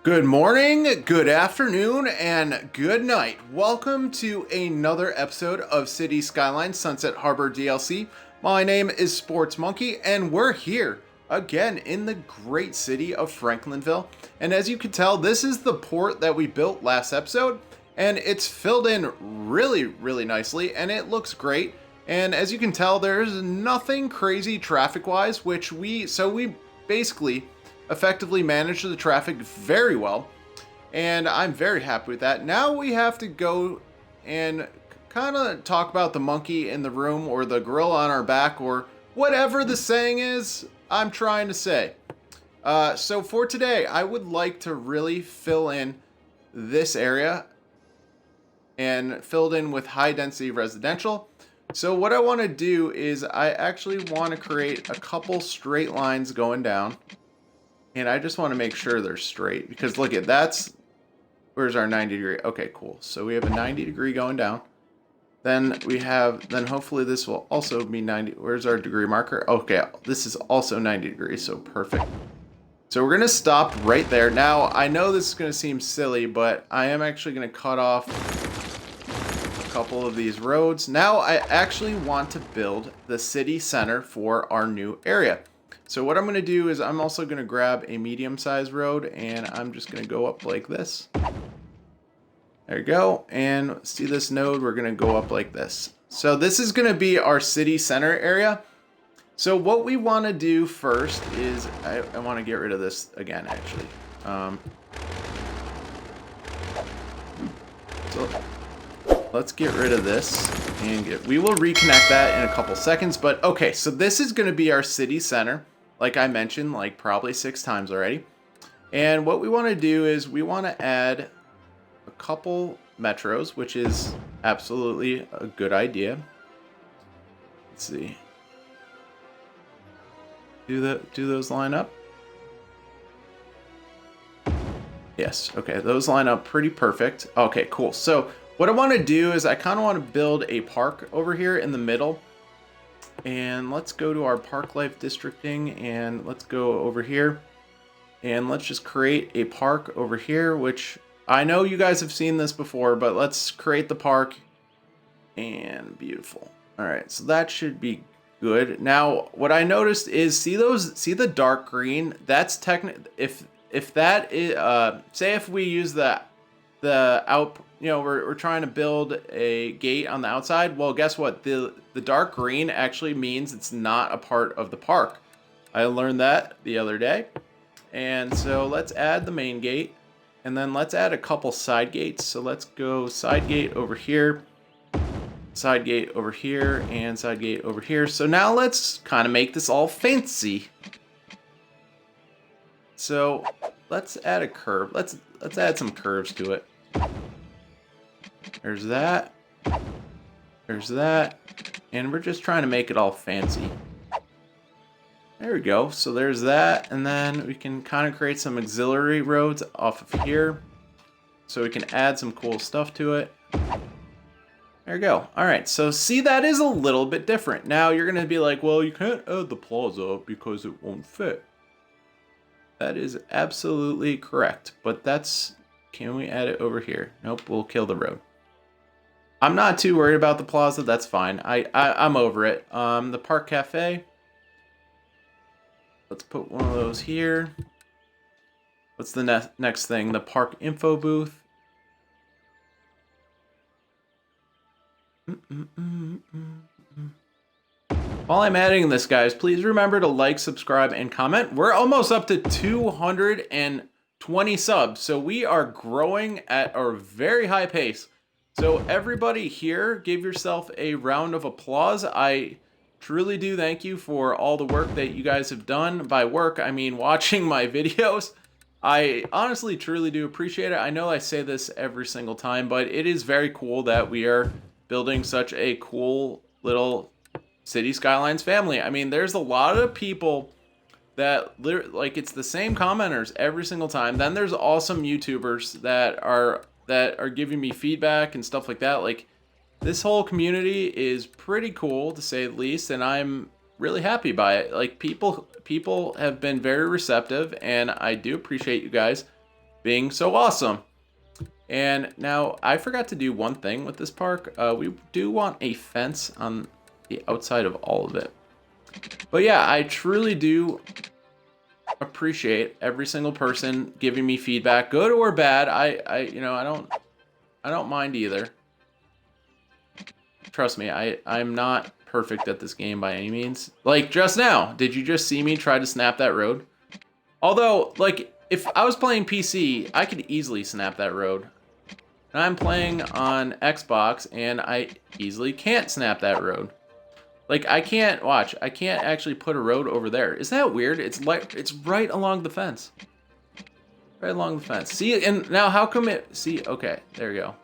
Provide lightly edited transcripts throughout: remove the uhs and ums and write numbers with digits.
Good morning, good afternoon, and good night. Welcome to another episode of City Skylines Sunset Harbor DLC. My name is Sports Monkey, and we're here again in the great city of Franklinville. And as you can tell, this is the port that we built last episode, and it's filled in really nicely, and it looks great. And as you can tell, there's nothing crazy traffic-wise, we basically effectively managed the traffic very well, and I'm very happy with that. Now we have to go and kind of talk about the monkey in the room, or the gorilla on our back, or whatever the saying is I'm trying to say. So for today, I would like to really fill in this area and filled in with high density residential. So what I want to do is I actually want to create a couple straight lines going down. And I just want to make sure they're straight, because look at where's our 90 degree? Okay, cool. So we have a 90 degree going down. Then hopefully this will also be 90. Where's our degree marker? Okay, this is also 90 degrees, so perfect. So we're going to stop right there. Now, I know this is going to seem silly, but I am actually going to cut off a couple of these roads. Now I actually want to build the city center for our new area. So what I'm going to do is I'm also going to grab a medium-sized road, and I'm just going to go up like this. There you go. And see this node? We're going to go up like this. So this is going to be our city center area. So what we want to do first is I want to get rid of this again, actually. So let's get rid of this, and we will reconnect that in a couple seconds. But okay, so this is going to be our city center. Like I mentioned, like probably 6 times already. And what we want to do is we want to add a couple metros, which is absolutely a good idea. Let's see. Do those line up? Yes. Okay, those line up pretty perfect. Okay, cool. So what I want to do is I kind of want to build a park over here in the middle. And let's go to our park life districting, and let's go over here, and let's just create a park over here, which I know you guys have seen this before, but let's create the park. And beautiful. All right, so that should be good. Now what I noticed is, see the dark green? That's if that is say if we use the out, we're trying to build a gate on the outside. Well, guess what? The dark green actually means it's not a part of the park. I learned that the other day. And so let's add the main gate, and then let's add a couple side gates. So let's go side gate over here, side gate over here, and side gate over here. So now let's kind of make this all fancy. So let's add a curve. Let's add some curves to it. There's that. There's that. And we're just trying to make it all fancy. There we go. So there's that. And then we can kind of create some auxiliary roads off of here, so we can add some cool stuff to it. There you go. All right. So see, that is a little bit different. Now you're going to be like, well, you can't add the plaza because it won't fit. That is absolutely correct. But can we add it over here? Nope, we'll kill the road. I'm not too worried about the plaza. That's fine. I'm over it. The park cafe. Let's put one of those here. What's the next thing? The park info booth. While I'm adding this, guys, please remember to like, subscribe, and comment. We're almost up to 220 subs, so we are growing at a very high pace. So everybody here, give yourself a round of applause. I truly do thank you for all the work that you guys have done. By work, I mean watching my videos. I honestly truly do appreciate it. I know I say this every single time, but it is very cool that we are building such a cool little City Skylines family. I mean, there's a lot of people that like, it's the same commenters every single time. Then there's awesome YouTubers that are giving me feedback and stuff like that. Like, this whole community is pretty cool, to say the least, and I'm really happy by it. Like, people have been very receptive, and I do appreciate you guys. being so awesome. And now I forgot to do one thing with this park. We do want a fence on the outside of all of it. But yeah, I truly do appreciate every single person giving me feedback, good or bad. I don't mind either. Trust me, I'm not perfect at this game by any means. Like just now, did you just see me try to snap that road? Although, like, if I was playing PC, I could easily snap that road. And I'm playing on Xbox, and I easily can't snap that road. Like, I can't actually put a road over there. Isn't that weird? It's right along the fence. Right along the fence. See, and now how come okay, there you go.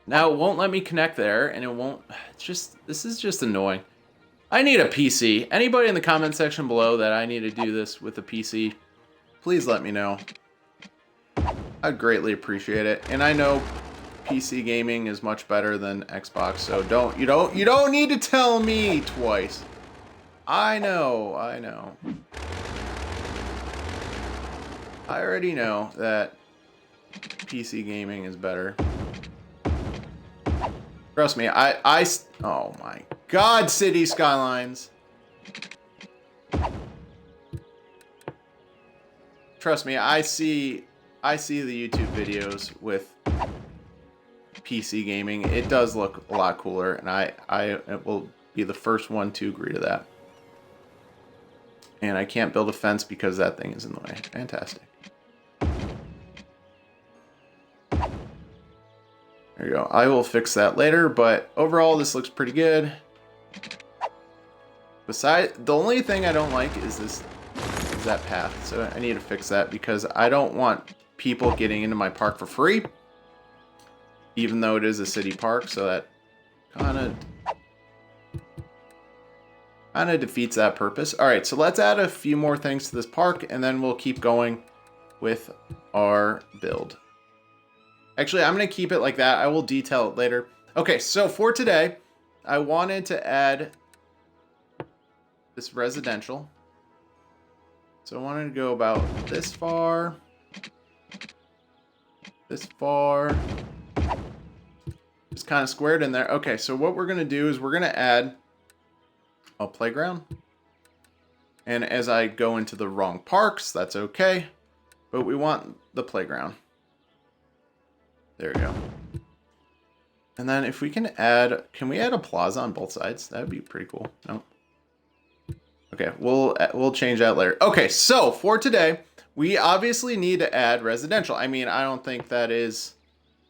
Now it won't let me connect there, and it won't, this is just annoying. I need a PC. Anybody in the comment section below that I need to do this with a PC, please let me know. I'd greatly appreciate it. And I know PC gaming is much better than Xbox, so you don't need to tell me twice. I know. I already know that PC gaming is better. Trust me, oh my God, City Skylines. Trust me, I see the YouTube videos with PC gaming. It does look a lot cooler, and I will be the first one to agree to that. And I can't build a fence because that thing is in the way. Fantastic. There you go. I will fix that later, but overall this looks pretty good. Besides, the only thing I don't like is that path. So I need to fix that because I don't want people getting into my park for free, even though it is a city park. So that kind of defeats that purpose. All right, so let's add a few more things to this park, and then we'll keep going with our build. Actually, I'm going to keep it like that. I will detail it later. Okay, so for today, I wanted to add this residential. So I wanted to go about this far. This far. Just kind of squared in there. Okay, so what we're going to do is we're going to add a playground. And as I go into the wrong parks, that's okay. But we want the playground. There we go. And then if we can we add a plaza on both sides? That would be pretty cool. No. Okay, we'll change that later. Okay, so for today, we obviously need to add residential. I mean, I don't think that is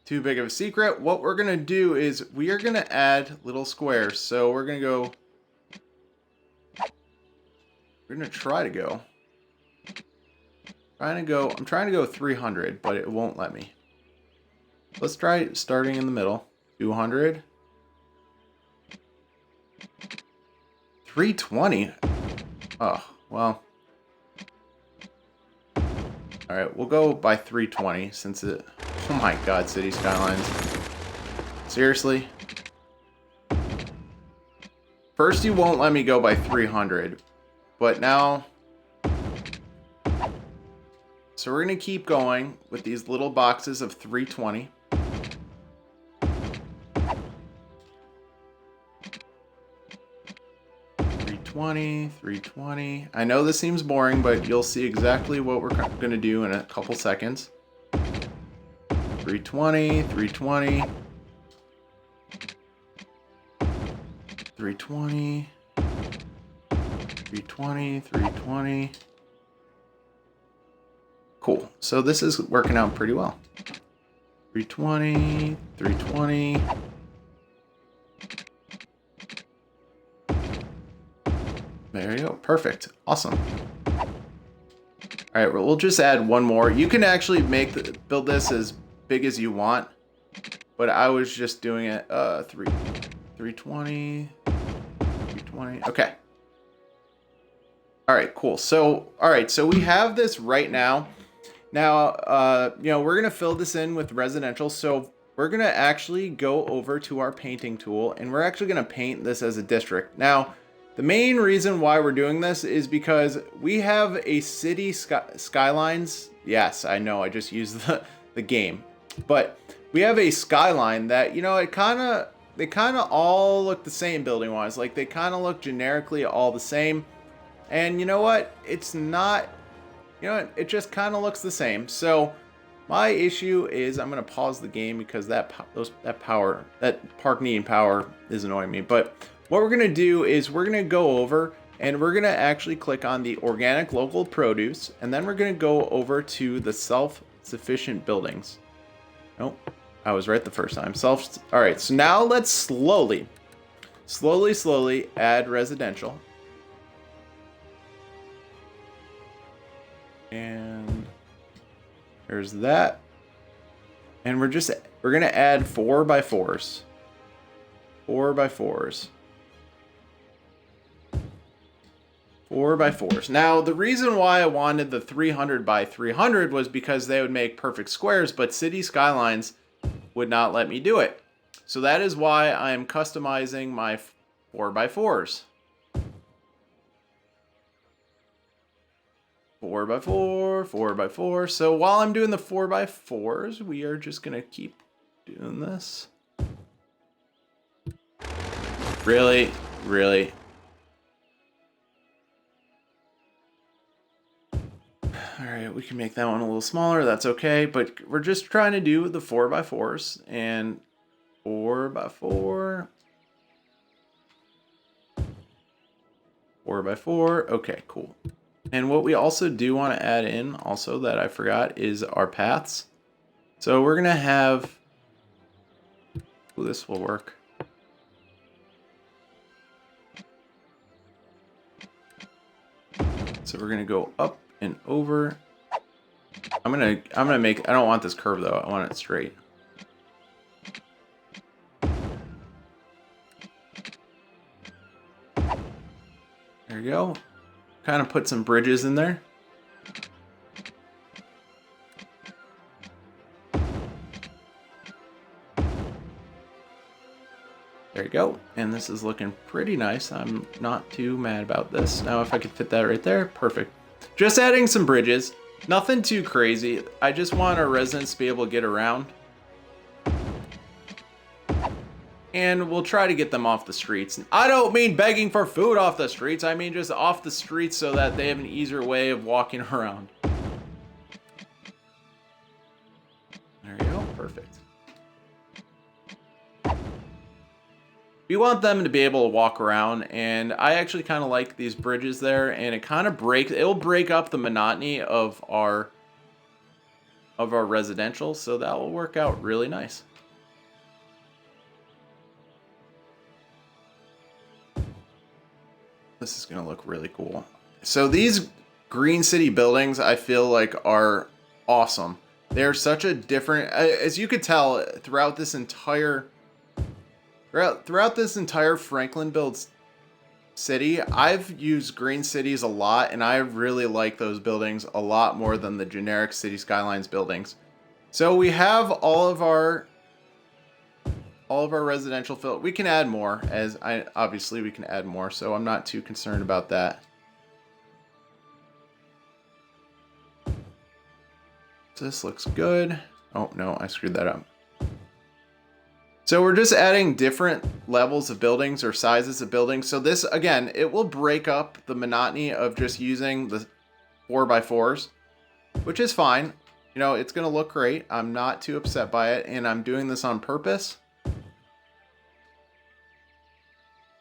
too big of a secret. What we're gonna do is we are gonna add little squares. So we're gonna try to go. I'm trying to go 300, but it won't let me. Let's try starting in the middle. 200. 320. Oh, well. Alright, we'll go by 320 since it... Oh my God, City Skylines. Seriously? First you won't let me go by 300, but now... So we're going to keep going with these little boxes of 320. 320. I know this seems boring, but you'll see exactly what we're going to do in a couple seconds. 320, 320. 320. 320, 320. Cool. So this is working out pretty well. 320, 320. There you go. Perfect. Awesome. All right, well, we'll just add one more. You can actually build this as big as you want, but I was just doing it 320, 320. Okay. All right, cool. So, all right, so we have this right now. Now, we're going to fill this in with residential. So we're going to actually go over to our painting tool, and we're actually going to paint this as a district. Now, the main reason why we're doing this is because we have a city skylines Yes, I know. I just used the game. But we have a skyline that, you know, they kind of all look the same building wise. Like they kind of look generically all the same. And you know what? It's not, you know what? It just kind of looks the same. So my issue is I'm going to pause the game because that park needing power is annoying me. But what we're going to do is we're going to go over and we're going to actually click on the organic local produce. And then we're going to go over to the self-sufficient buildings. Nope, I was right the first time. All right, so now let's slowly add residential. And there's that. And we're gonna add 4x4s. 4x4s. 4x4s. Now, the reason why I wanted the 300 by 300 was because they would make perfect squares, but City Skylines would not let me do it. So that is why I am customizing my 4x4s. 4x4, 4x4. So while I'm doing the 4x4s, we are just gonna keep doing this. Really? Really? Alright, we can make that one a little smaller, that's okay, but we're just trying to do the 4x4s, and 4x4, 4x4, okay, cool. And what we also do want to add in, also that I forgot, is our paths. So we're going to have, ooh, this will work. So we're going to go up and over. I'm gonna make, I don't want this curve though, I want it straight. There you go. Kind of put some bridges in there. There you go. And this is looking pretty nice. I'm not too mad about this. Now if I could fit that right there, perfect. Just adding some bridges. Nothing too crazy. I just want our residents to be able to get around. And we'll try to get them off the streets. I don't mean begging for food off the streets. I mean just off the streets so that they have an easier way of walking around. There you go. Perfect. We want them to be able to walk around, and I actually kind of like these bridges there, and it kind of it'll break up the monotony of our residential, so that will work out really nice. This is gonna look really cool. So these green city buildings, I feel like, are awesome. They're such a different, as you could tell throughout this entire Franklinville city, I've used green cities a lot, and I really like those buildings a lot more than the generic City Skylines buildings. So we have all of our residential fill. We can add more, obviously we can add more, so I'm not too concerned about that. So this looks good. Oh no, I screwed that up. So we're just adding different levels of buildings or sizes of buildings. So this, again, it will break up the monotony of just using the 4x4s, which is fine. You know, it's going to look great. I'm not too upset by it, and I'm doing this on purpose.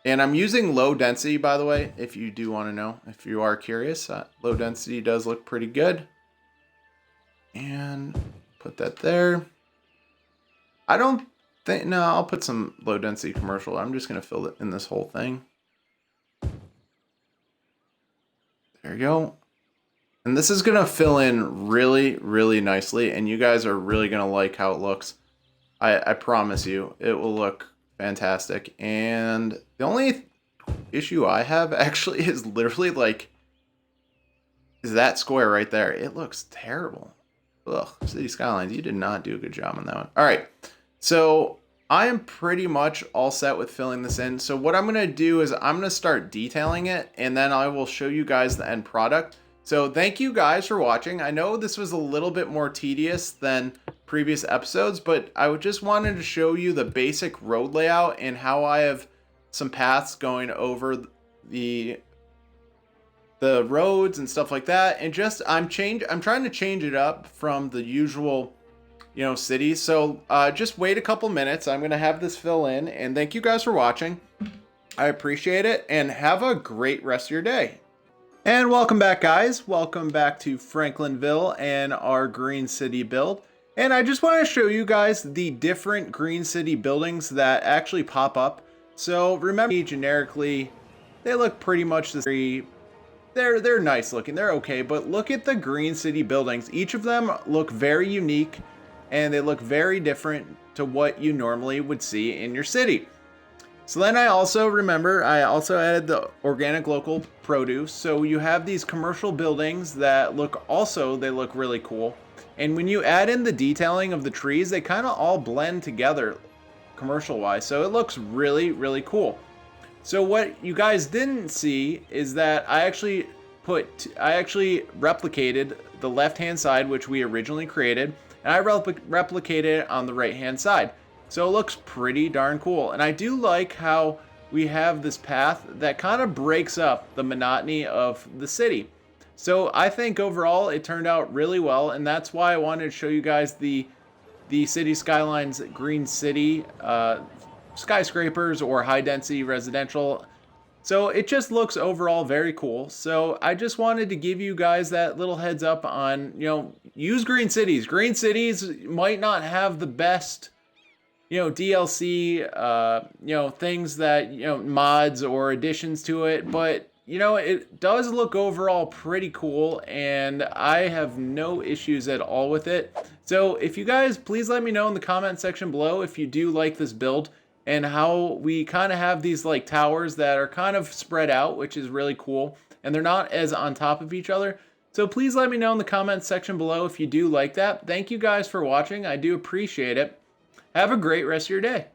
And I'm using low density, by the way, if you do want to know, if you are curious. Low density does look pretty good. And put that there. I don't think, no, I'll put some low density commercial. I'm just going to fill it in this whole thing. There you go. And this is going to fill in really, really nicely. And you guys are really going to like how it looks. I promise you, it will look fantastic. And the only issue I have actually is literally like, is that square right there. It looks terrible. Ugh, City Skylines, you did not do a good job on that one. All right, so I am pretty much all set with filling this in. So what I'm going to do is I'm going to start detailing it, and then I will show you guys the end product. So thank you guys for watching. I know this was a little bit more tedious than previous episodes, but just wanted to show you the basic road layout and how I have some paths going over the roads and stuff like that. And I'm trying to change it up from the usual, cities. So just wait a couple minutes. I'm gonna have this fill in, and thank you guys for watching. I appreciate it, and have a great rest of your day. And welcome back, guys. Welcome back to Franklinville and our Green City build. And I just want to show you guys the different Green City buildings that actually pop up. So remember, generically, they look pretty much the same. They're nice looking. They're okay, but look at the Green City buildings. Each of them look very unique, and they look very different to what you normally would see in your city. So then I also added the organic local produce. So you have these commercial buildings that look really cool. And when you add in the detailing of the trees, they kind of all blend together commercial wise. So it looks really, really cool. So what you guys didn't see is that I actually replicated the left-hand side, which we originally created, and I replicated it on the right-hand side. So it looks pretty darn cool. And I do like how we have this path that kind of breaks up the monotony of the city. So I think overall it turned out really well, and that's why I wanted to show you guys the City Skylines Green City skyscrapers or high density residential. So it just looks overall very cool. So I just wanted to give you guys that little heads up on, use green cities. Green cities might not have the best DLC, things that, mods or additions to it, but, it does look overall pretty cool, and I have no issues at all with it. So if you guys, please let me know in the comment section below if you do like this build, and how we kind of have these like towers that are kind of spread out, which is really cool, and they're not as on top of each other. So please let me know in the comment section below if you do like that. Thank you guys for watching. I do appreciate it. Have a great rest of your day.